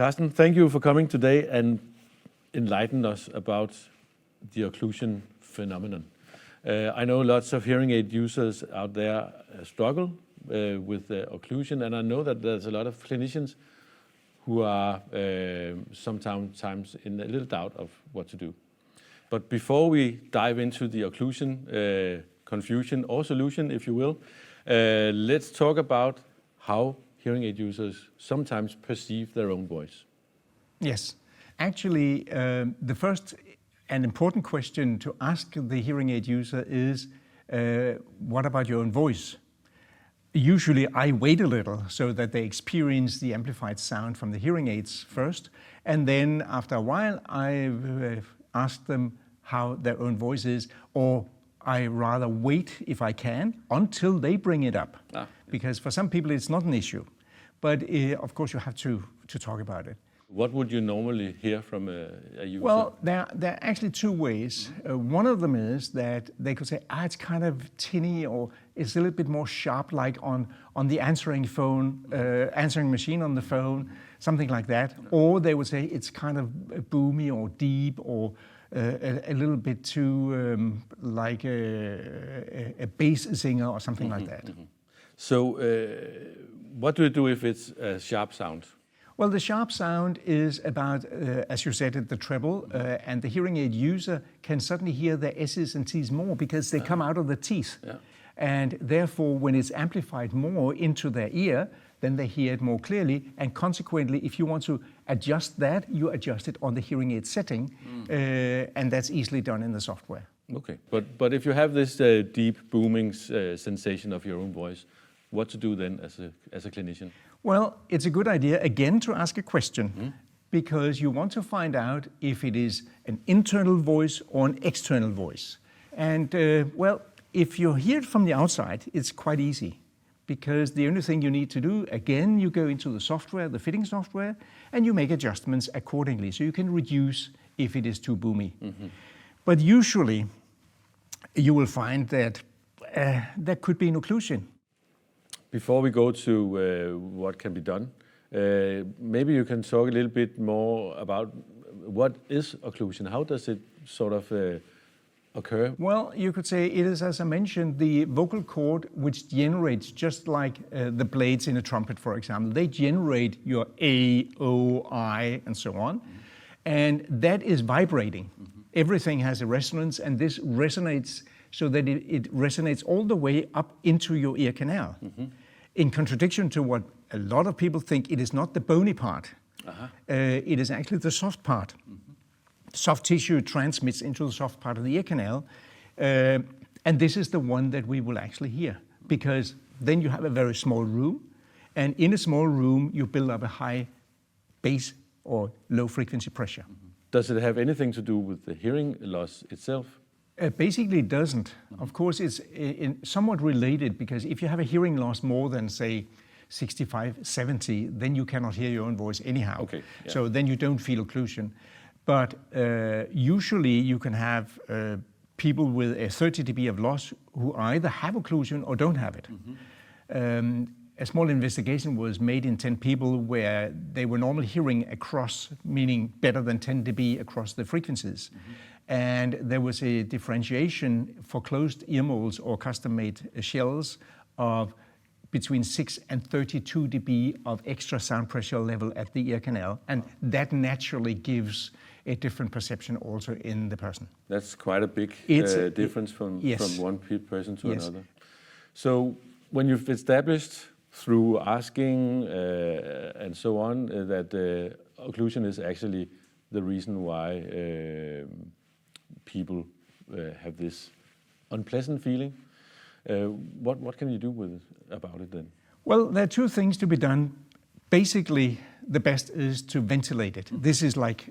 Carsten, thank you for coming today and enlighten us about the occlusion phenomenon. I know lots of hearing aid users out there struggle with occlusion, and I know that there's a lot of clinicians who are sometimes in a little doubt of what to do. But before we dive into the occlusion confusion or solution, if you will, let's talk about how hearing aid users sometimes perceive their own voice. Yes. Actually, the first and important question to ask the hearing aid user is, what about your own voice? Usually I wait a little so that they experience the amplified sound from the hearing aids first, and then after a while I ask them how their own voice is, or I rather wait, if I can, until they bring it up. Because for some people it's not an issue, but of course you have to talk about it. What would you normally hear from a user? Well, there are actually two ways. One of them is that they could say, it's kind of tinny, or it's a little bit more sharp, like on the answering machine on the phone, something like that. Or they would say it's kind of boomy or deep, or a little bit too like a bass singer or something like that. So what do you do if it's a sharp sound? Well, the sharp sound is about, as you said, the treble, and the hearing aid user can suddenly hear the S's and T's more because they come out of the teeth. And therefore, when it's amplified more into their ear, then they hear it more clearly. And consequently, if you want to adjust that, you adjust it on the hearing aid setting, and that's easily done in the software. Okay, but if you have this deep booming sensation of your own voice, what to do then as a clinician? Well, it's a good idea, again, to ask a question, because you want to find out if it is an internal voice or an external voice. And, well, if you hear it from the outside, it's quite easy, because the only thing you need to do, again, you go into the software, the fitting software, and you make adjustments accordingly, so you can reduce if it is too boomy. But usually, you will find that there could be an occlusion. Before we go to what can be done, maybe you can talk a little bit more about what is occlusion? How does it sort of occur? Well, you could say it is, as I mentioned, the vocal cord which generates, just like the blades in a trumpet, for example, they generate your A, O, I, and so on. And that is vibrating. Everything has a resonance, and this resonates so that it resonates all the way up into your ear canal. In contradiction to what a lot of people think, it is not the bony part. It is actually the soft part. Soft tissue transmits into the soft part of the ear canal, and this is the one that we will actually hear, because then you have a very small room, and in a small room you build up a high bass or low frequency pressure. Does it have anything to do with the hearing loss itself? Basically, it doesn't. Of course, it's somewhat related, because if you have a hearing loss more than, say, 65, 70, then you cannot hear your own voice anyhow. So then you don't feel occlusion. But usually you can have people with a 30 dB of loss who either have occlusion or don't have it. A small investigation was made in 10 people where they were normally hearing across, meaning better than 10 dB across the frequencies. And there was a differentiation for closed ear molds or custom-made shells of between 6 and 32 dB of extra sound pressure level at the ear canal. And that naturally gives a different perception also in the person. That's quite a big difference from one person to another. So when you've established through asking and so on that occlusion is actually the reason why people have this unpleasant feeling, what can you do about it then? Well, there are two things to be done. Basically, the best is to ventilate it. This is like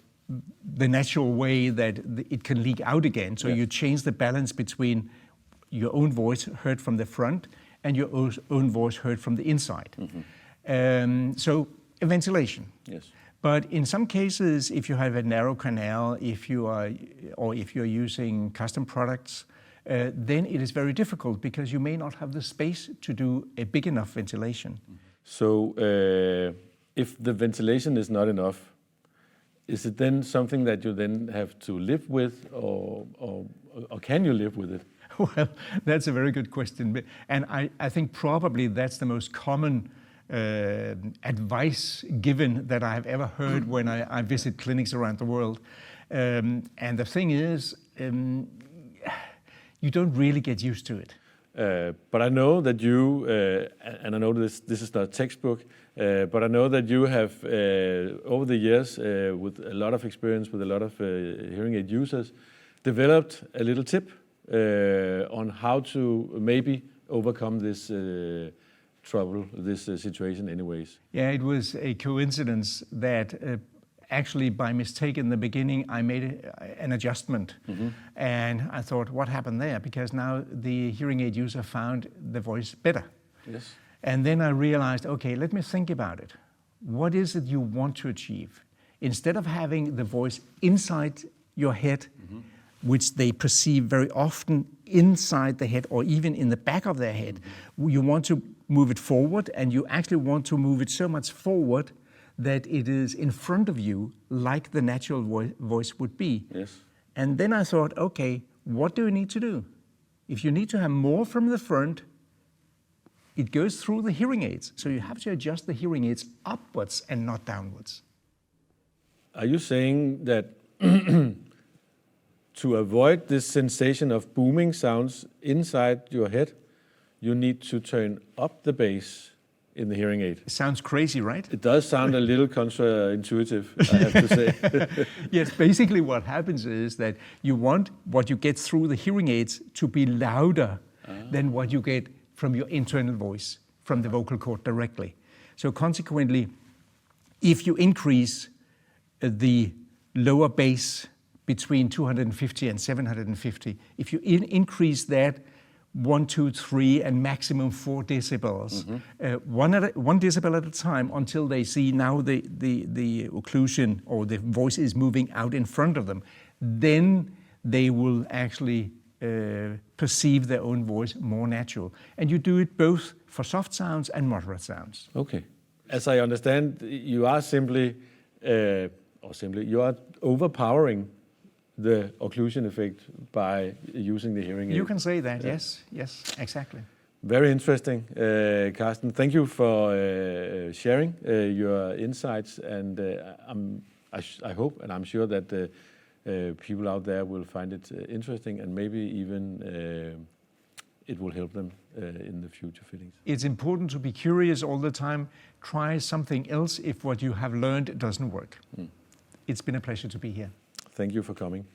the natural way that it can leak out again. So you change the balance between your own voice heard from the front and your own voice heard from the inside. So a ventilation. But in some cases, if you have a narrow canal, if you're using custom products, then it is very difficult, because you may not have the space to do a big enough ventilation. So if the ventilation is not enough, is it then something that you then have to live with, or can you live with it? Well, that's a very good question. And I think probably that's the most common advice given that I've ever heard when I visit clinics around the world. And the thing is, you don't really get used to it. But I know that you, and I know this is not a textbook, but I know that you have, over the years, with a lot of experience with a lot of hearing aid users, developed a little tip on how to maybe overcome this trouble, this situation anyways. Yeah, it was a coincidence that actually by mistake in the beginning I made an adjustment. And I thought, what happened there? Because now the hearing aid user found the voice better. Yes. And then I realized, okay, let me think about it. What is it you want to achieve? Instead of having the voice inside your head, which they perceive very often inside the head or even in the back of their head, you want to move it forward, and you actually want to move it so much forward that it is in front of you like the natural voice would be. Yes. And then I thought, okay, what do you need to do? If you need to have more from the front, it goes through the hearing aids. So you have to adjust the hearing aids upwards and not downwards. Are you saying that to avoid this sensation of booming sounds inside your head, you need to turn up the bass in the hearing aid? It sounds crazy, right? It does sound a little counterintuitive, I have to say. Yes, basically what happens is that you want what you get through the hearing aids to be louder than what you get from your internal voice, from the vocal cord directly. So consequently, if you increase the lower bass between 250 and 750, if you increase that 1, 2, 3, and maximum 4 decibels, one decibel at a time, until they see now the occlusion or the voice is moving out in front of them, then they will actually perceive their own voice more natural. And you do it both for soft sounds and moderate sounds. Okay. As I understand, you are you are overpowering the occlusion effect by using the hearing aid. You can say that, yes, exactly. Very interesting, Carsten. Thank you for sharing your insights, and I hope and I'm sure that people out there will find it interesting, and maybe even it will help them in the future fittings. It's important to be curious all the time. Try something else if what you have learned doesn't work. It's been a pleasure to be here. Thank you for coming.